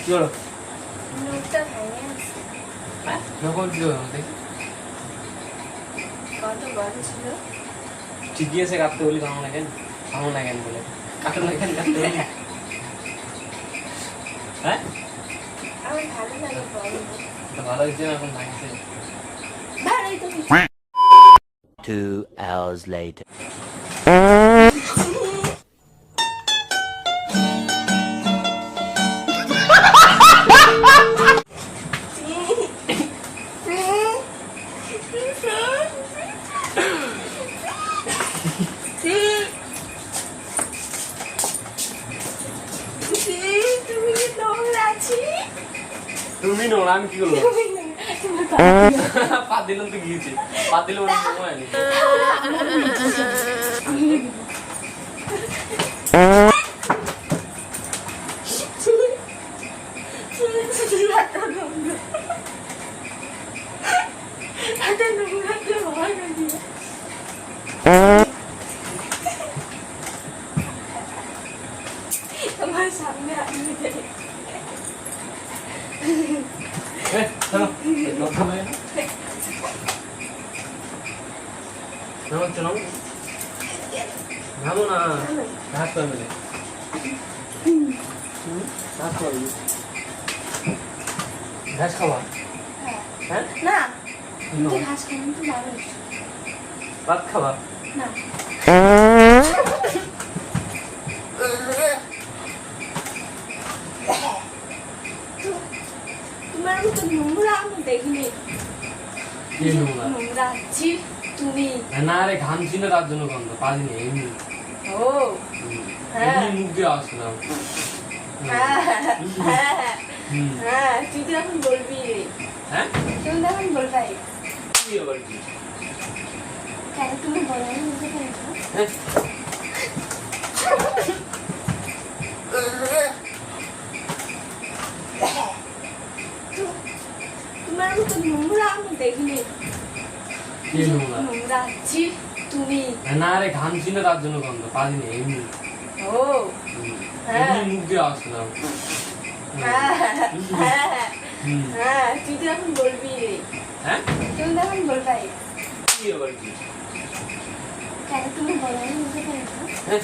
কি হলো? মুখটা ভেঙে আছে। হ্যাঁ যখন কি হলো দেখি কত বড় ছিল। ঠিকই আছে কাটতে বলি ভাঙো না কেন বলে কাটো না কেন কাটতে বলি হ্যাঁ আমার ভালো লাগে বড়। তো ভালো হয়েছে না এখন ভাঙছে ভালোই তো হয়েছে। 2 hours later. তুমি কি নোংরা আছি? তুমি নোংরা আমি কি করবো পা দিলাম তো গিয়েছে পা দিলে ওর সময় নেই তোমার সামনে আমি চলো চলো নামো না ঘাস পাবে ঘাস খাওয়া হ্যাঁ না তুমি তো ঘাস খাই তো ভালো ভাত খাওয়া না তোমার মতো নোংরা আমি দেখিনি। কি নোংরা নোংরা আছি তুমি। না রে ঘামছি না তার জন্য গন্ধ পারিনি এমনি ও হ্যাঁ এমনি মুখ দিয়ে আসলাম হ্যাঁ হ্যাঁ তুই তো এখন বলবি হ্যাঁ তুমি তো এখন বলবাই কি আবার কি কেন তুমি বলো আমি বুঝতে পেরেছো। হ্যাঁ তোমার মতো নোংরা আমি দেখিনি। কি নোংরা নোংরা আছি তুমি। না রে ঘামছি না তার জন্য গন্ধ পারিনি এমনি ও হ্যাঁ এমনি মুখ দিয়ে আসলাম হ্যাঁ হ্যাঁ তুই তো এখন বলবি হ্যাঁ তুমি তো এখন বলবাই কি আবার কি কেন তুমি বলো আমি বুঝতে পেরেছো। হ্যাঁ